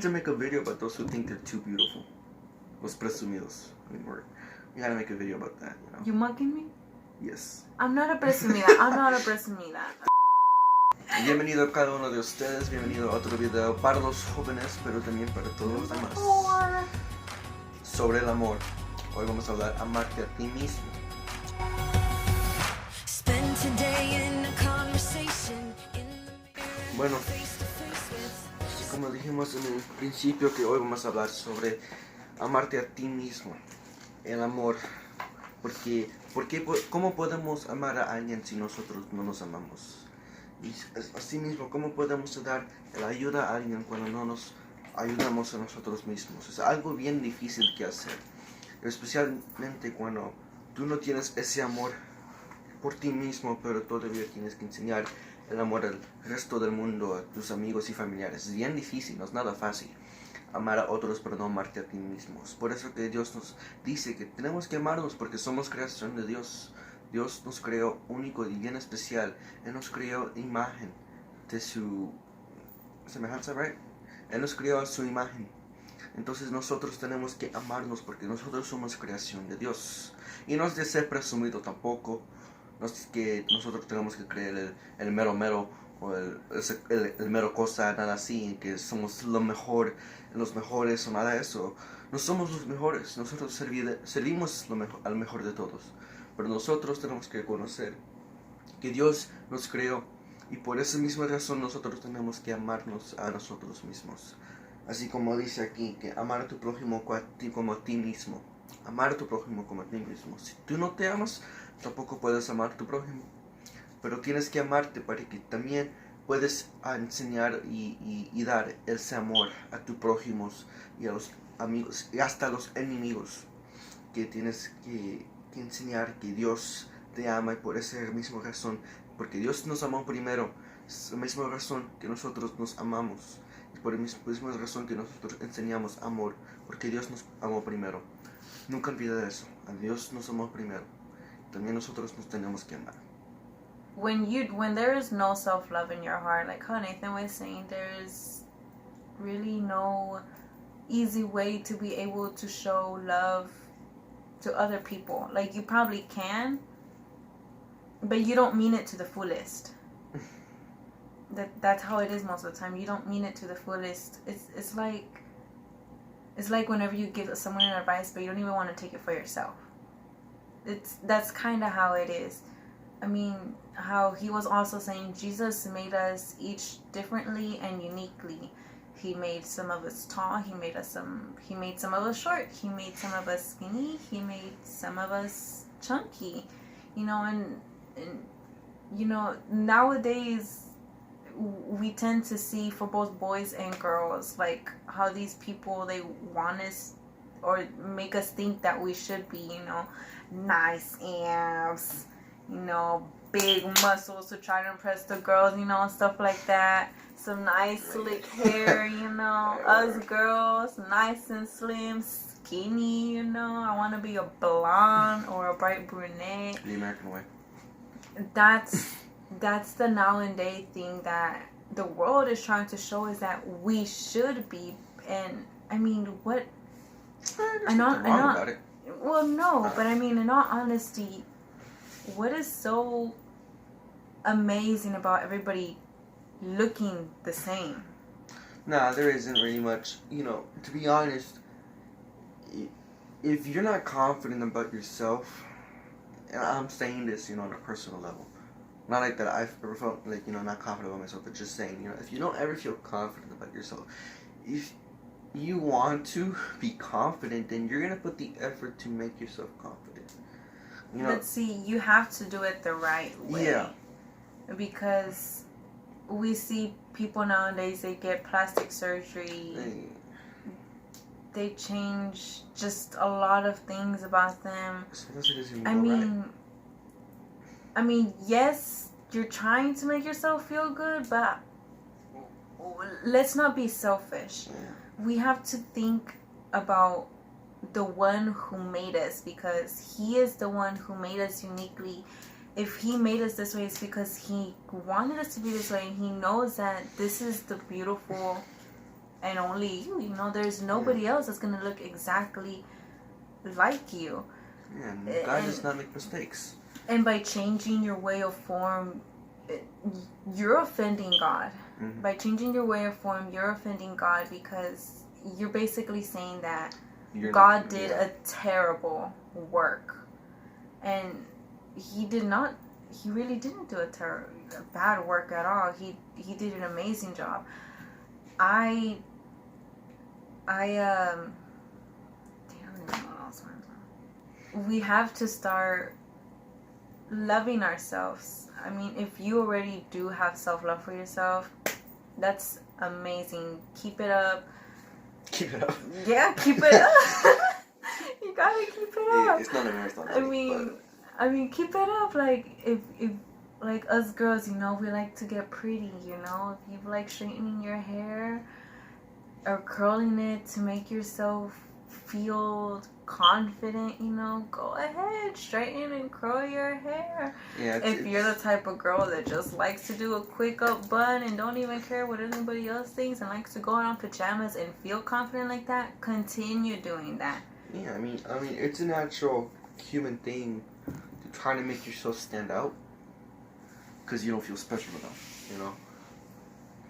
to make a video about those who think they're too beautiful. Los presumidos. We gotta make a video about that. You mocking me? Yes. I'm not a presumida. Bienvenido a cada uno de ustedes, bienvenido a otro video para los jóvenes, pero también para todos los demás. Sobre el amor. Hoy vamos a hablar amarte a ti mismo. Bueno, como dijimos en el principio, que hoy vamos a hablar sobre amarte a ti mismo, el amor. ¿Cómo podemos amar a alguien si nosotros no nos amamos? Y asimismo, ¿cómo podemos dar la ayuda a alguien cuando no nos ayudamos a nosotros mismos? Es algo bien difícil que hacer, especialmente cuando tú no tienes ese amor por ti mismo, pero todavía tienes que enseñar el amor al resto del mundo, a tus amigos y familiares. Es bien difícil, no es nada fácil amar a otros, pero no amarte a ti mismos. Por eso que Dios nos dice que tenemos que amarnos, porque somos creación de Dios. Dios nos creó único y bien especial. Él nos creó imagen de su semejanza, right? Él nos creó a su imagen. Entonces nosotros tenemos que amarnos porque nosotros somos creación de Dios. Y no es de ser presumido tampoco. No es que nosotros tenemos que creer el mero o el mero cosa, nada así, que somos los mejores o nada de eso. No somos los mejores, nosotros servimos al mejor de todos. Pero nosotros tenemos que reconocer que Dios nos creó y por esa misma razón nosotros tenemos que amarnos a nosotros mismos. Así como dice aquí, que amar a tu prójimo como a ti mismo. Amar a tu prójimo como a ti mismo. Si tú no te amas, tampoco puedes amar a tu prójimo. Pero tienes que amarte para que también puedes enseñar y dar ese amor a tus prójimos y a los amigos y hasta a los enemigos. Que tienes que enseñar que Dios te ama y por esa misma razón, porque Dios nos amó primero, es la misma razón que nosotros nos amamos. Y por la misma razón que nosotros enseñamos amor, porque Dios nos amó primero. Nunca olvida eso, a Dios nos amó primero. También nosotros nos tenemos que amar. When there is no self-love in your heart, like how Nathan was saying, there is really no easy way to be able to show love to other people. Like, you probably can, but you don't mean it to the fullest. That's how it is most of the time. You don't mean it to the fullest. It's like whenever you give someone an advice, but you don't even want to take it for yourself. That's kind of how it is. I mean, how he was also saying Jesus made us each differently and uniquely. He made some of us tall, he made some of us short, he made some of us skinny, he made some of us chunky. You know, and you know, nowadays we tend to see for both boys and girls, like how these people, they want us or make us think that we should be, you know, nice abs, you know, big muscles to try to impress the girls, you know, and stuff like that. Some nice slick hair, you know, us girls, nice and slim, skinny, you know. I want to be a blonde or a bright brunette. The American way. That's the nowadays thing that the world is trying to show us that we should be. And I mean, what? I'm not about it. Well, no, but I mean, in all honesty, what is so amazing about everybody looking the same? Nah, there isn't really much. You know, to be honest, if you're not confident about yourself, and I'm saying this, you know, on a personal level, not like that I've ever felt like, you know, not confident about myself, but just saying, you know, if you don't ever feel confident about yourself, if you want to be confident, then you're gonna put the effort to make yourself confident. You know, but see, you have to do it the right way. Yeah. Because we see people nowadays, they get plastic surgery. They change just a lot of things about them. I mean, yes, you're trying to make yourself feel good, but let's not be selfish. Yeah. We have to think about the one who made us, because he is the one who made us uniquely. If he made us this way, it's because he wanted us to be this way, and he knows that this is the beautiful and only you. You know, there's nobody else that's gonna look exactly like you. Yeah, and God does not make mistakes. And by changing your way of form, you're offending God. Mm-hmm. By changing your way of form, you're offending God, because you're basically saying that God did a terrible work. And he really didn't do a bad work at all. He did an amazing job. I don't even know what else we have to start loving ourselves. I mean, if you already do have self-love for yourself, that's amazing. Keep it up. Keep it up. Yeah, keep it up. You gotta keep it up. It's not a marathon. I mean, keep it up. Like, if like us girls, you know, we like to get pretty, you know. If you like straightening your hair or curling it to make yourself feel confident, you know, go ahead, straighten and curl your hair. Yeah, if you're the type of girl that just likes to do a quick up bun and don't even care what anybody else thinks and likes to go out on pajamas and feel confident like that, continue doing that. Yeah, I mean, it's a natural human thing to try to make yourself stand out because you don't feel special enough, you know.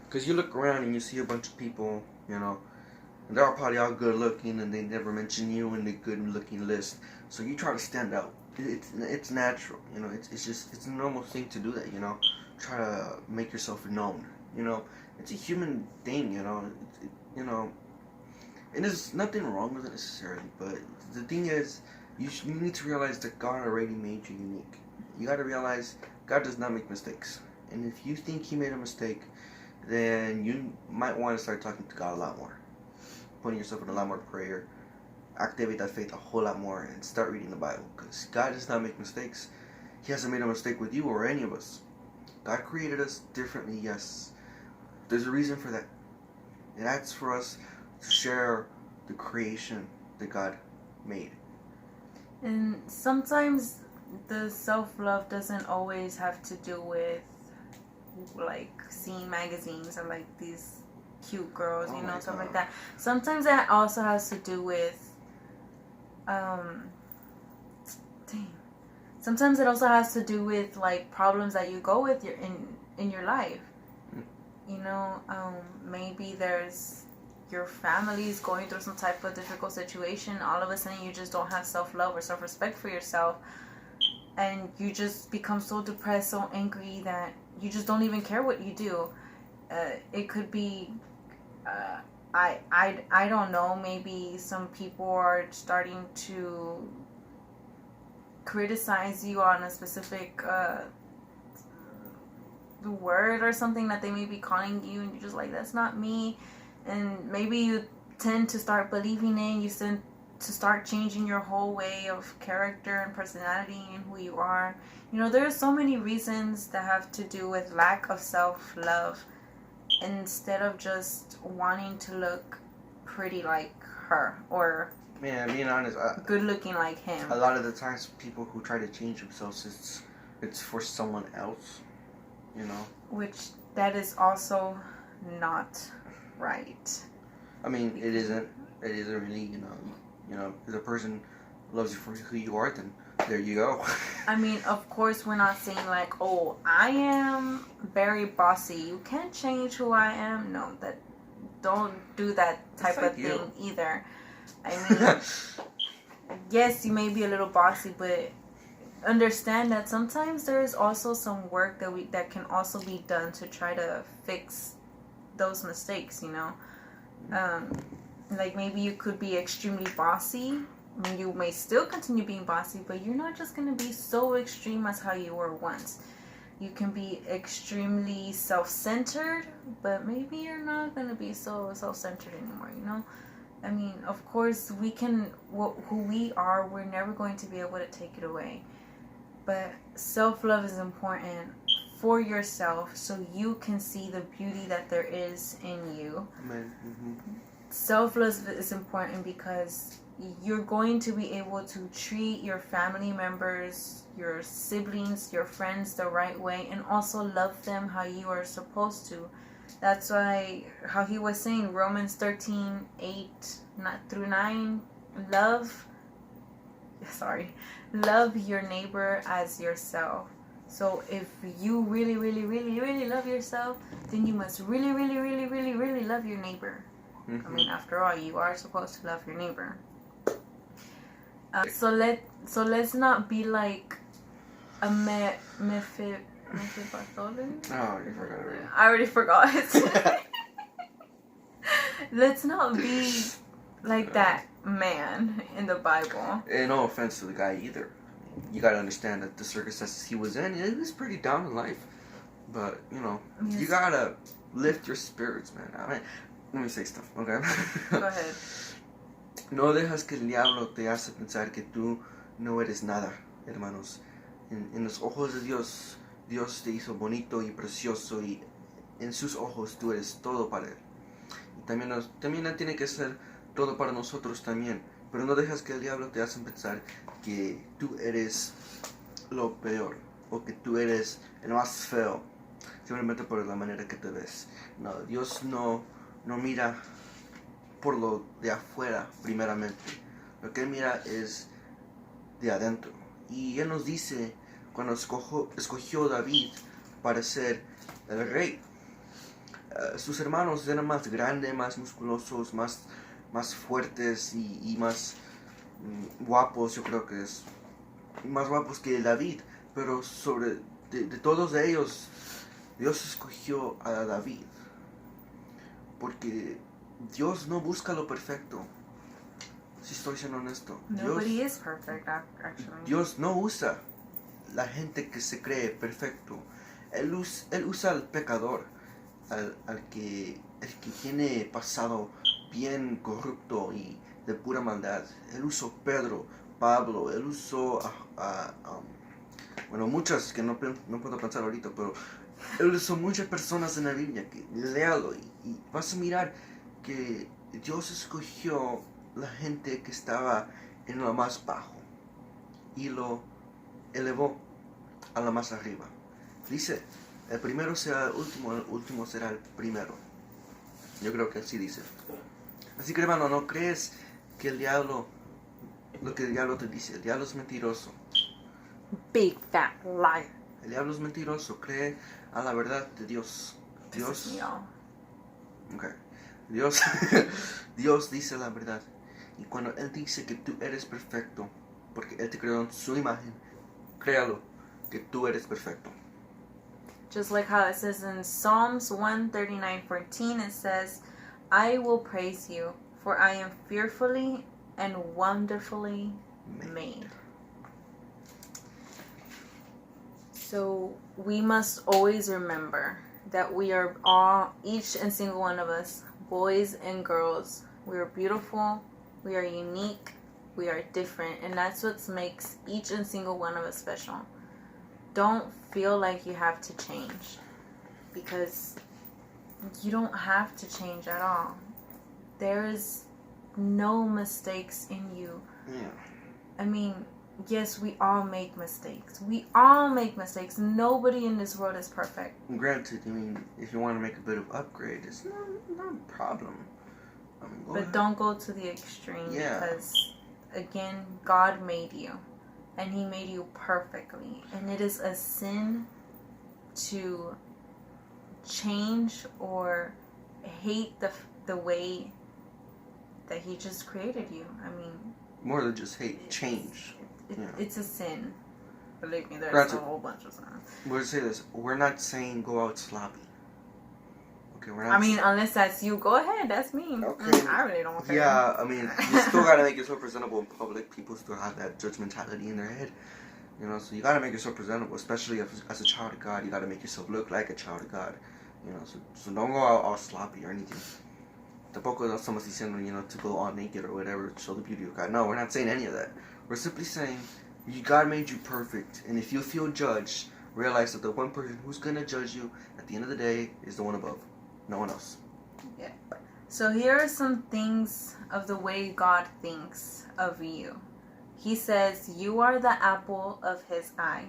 Because you look around and you see a bunch of people, you know, and they're probably all good looking and they never mention you in the good looking list. So you try to stand out. It's natural, you know. It's a normal thing to do that, you know. Try to make yourself known, you know. It's a human thing, you know. You know. And there's nothing wrong with it necessarily, but the thing is, you need to realize that God already made you unique. You got to realize God does not make mistakes. And if you think He made a mistake, then you might want to start talking to God a lot more. Putting yourself in a lot more prayer. Activate that faith a whole lot more and start reading the Bible. Because God does not make mistakes. He hasn't made a mistake with you or any of us. God created us differently, yes. There's a reason for that. And that's for us to share the creation that God made. And sometimes the self-love doesn't always have to do with like seeing magazines or like these cute girls, you know, stuff like that. Sometimes that also has to do with sometimes it also has to do with like problems that you go with in your life. You know, maybe there's your family's going through some type of difficult situation. All of a sudden you just don't have self-love or self-respect for yourself, and you just become so depressed, so angry that you just don't even care what you do. It could be I don't know, maybe some people are starting to criticize you on a specific word or something that they may be calling you, and you're just like, that's not me. And maybe you tend to start believing in, you tend to start changing your whole way of character and personality and who you are. You know, there are so many reasons that have to do with lack of self-love, instead of just wanting to look pretty like her or being honest, good looking like him. A lot of the times people who try to change themselves, it's for someone else, you know. Which that is also not right. I mean, it isn't really, you know, if the person loves you for who you are, then there you go. I mean, of course, we're not saying like, oh, I am very bossy, you can't change who I am. No, that don't do that type of thing either. I mean, yes, you may be a little bossy, but understand that sometimes there is also some work that can also be done to try to fix those mistakes, you know. Like maybe you could be extremely bossy. I mean, you may still continue being bossy, but you're not just going to be so extreme as how you were once. You can be extremely self-centered, but maybe you're not going to be so self-centered anymore, you know? I mean, of course, we can, who we are, we're never going to be able to take it away. But self-love is important for yourself so you can see the beauty that there is in you. Mm-hmm. Self-love is important because you're going to be able to treat your family members, your siblings, your friends the right way, and also love them how you are supposed to. That's why, how he was saying, Romans 13:8 through 9, love your neighbor as yourself. So if you really, really, really, really love yourself, then you must really, really, really, really, really love your neighbor. I mean, after all, you are supposed to love your neighbor. So let's not be like a Mephibothelin. Oh, you forgot already. I already forgot. Let's not be like that man in the Bible. And no offense to the guy either. You gotta understand that the circumstances he was in, he was pretty down in life. But, you know, Yes. you gotta lift your spirits, man. I mean, let me say stuff, okay? Go ahead. No dejas que el diablo te hace pensar que tú no eres nada, hermanos. En los ojos de Dios, Dios te hizo bonito y precioso y en sus ojos tú eres todo para Él. Y también Él tiene que ser todo para nosotros también. Pero no dejas que el diablo te haga pensar que tú eres lo peor o que tú eres el más feo simplemente por la manera que te ves. No, Dios no mira por lo de afuera primeramente. Lo que Él mira es de adentro. Y Él nos dice cuando escogió David para ser el rey. Sus hermanos eran más grandes, más musculosos, más fuertes y más guapos, yo creo que es más guapos que David, pero de todos ellos Dios escogió a David porque Dios no busca lo perfecto. Si estoy siendo honesto, Nobody is perfect, actually. Dios no usa la gente que se cree perfecto. Él usa al pecador, el que tiene pasado bien corrupto y de pura maldad. Él usó Pedro, Pablo, él usó bueno, muchas que no puedo pensar ahorita, pero él usó muchas personas en la Biblia. Léalo y vas a mirar que Dios escogió la gente que estaba en lo más bajo y lo elevó a la más arriba. Dice, el primero será el último será el primero. Yo creo que así dice. Así que, hermano, no crees que el diablo, lo que el diablo te dice. El diablo es mentiroso. Big fat liar. El diablo es mentiroso. Cree a la verdad de Dios. This is me, y'all. Okay. Dios dice la verdad. Y cuando Él dice que tú eres perfecto, porque Él te creó en su imagen, créalo que tú eres perfecto. Just like how it says in Psalms 139:14, it says, I will praise you, for I am fearfully and wonderfully made. So we must always remember that we are all, each and single one of us, boys and girls, we are beautiful, we are unique, we are different, and that's what makes each and single one of us special. Don't feel like you have to change, because you don't have to change at all. There is no mistakes in you. Yeah. I mean, yes, we all make mistakes. We all make mistakes. Nobody in this world is perfect. Granted, I mean, if you want to make a bit of upgrade, it's not a problem. I mean, But don't go to the extreme, Yeah. because, again, God made you. And He made you perfectly. And it is a sin to change or hate the way that He just created you. I mean, more than just hate, change. Yeah. It's a sin. Believe me, there's Granted. a whole bunch of sins. We're to say this. We're not saying go out sloppy. Okay, we're not. I mean, unless that's you, go ahead. That's me. Okay. I really don't care. Yeah, I mean, you still gotta make yourself presentable in public. People still have that judgmentality in their head. You know, so you gotta make yourself presentable, especially as a child of God. You gotta make yourself look like a child of God. You know, so don't go out all sloppy or anything. Tampoco estamos diciendo, you know, to go all naked or whatever, show the beauty of God. No, we're not saying any of that. We're simply saying, God made you perfect, and if you feel judged, realize that the one person who's gonna judge you at the end of the day is the one above, no one else. Yeah. So here are some things of the way God thinks of you. He says, you are the apple of His eye.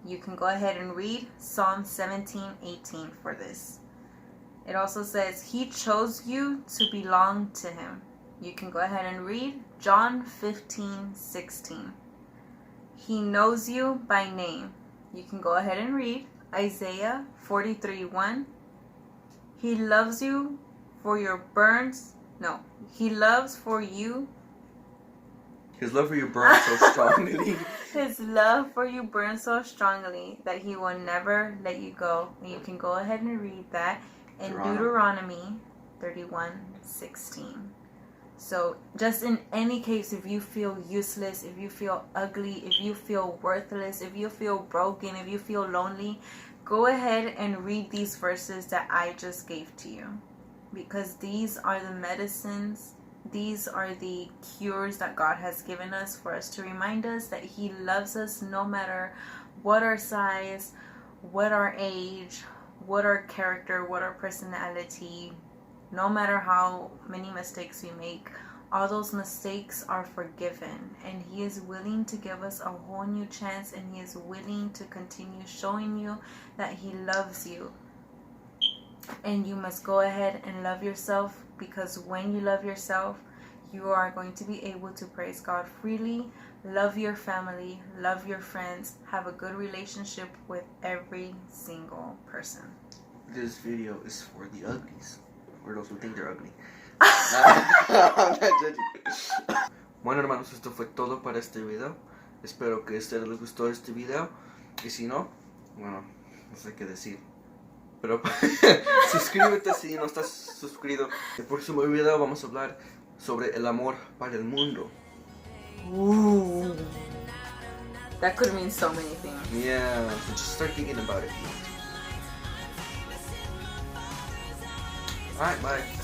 You can go ahead and read Psalm 17:18 for this. It also says he chose you to belong to him. You can go ahead and read John 15:16. He knows you by name. You can go ahead and read Isaiah 43:1. He loves you for your burns. No, he loves for you. His love for you burns so strongly. His love for you burns so strongly that he will never let you go. And you can go ahead and read that in Deuteronomy 31:16. So just in any case, if you feel useless, if you feel ugly, if you feel worthless, if you feel broken, if you feel lonely, go ahead and read these verses that I just gave to you. Because these are the medicines, these are the cures that God has given us for us to remind us that he loves us no matter what our size, what our age, what our character, what our personality, no matter how many mistakes we make. All those mistakes are forgiven, and he is willing to give us a whole new chance, and he is willing to continue showing you that he loves you. And you must go ahead and love yourself, because when you love yourself, you are going to be able to praise God freely, love your family, love your friends, have a good relationship with every single person. This video is for the uglies, or those who think they're ugly. Bueno, hermanos, esto fue todo para este video. Espero que a ustedes les gustó este video. Y si no, bueno, no sé qué decir. Pero suscríbete si no estás suscrito. El próximo video vamos a hablar sobre el amor para el mundo. Ooh. That could mean so many things. Yeah, so just start thinking about it. Alright, bye.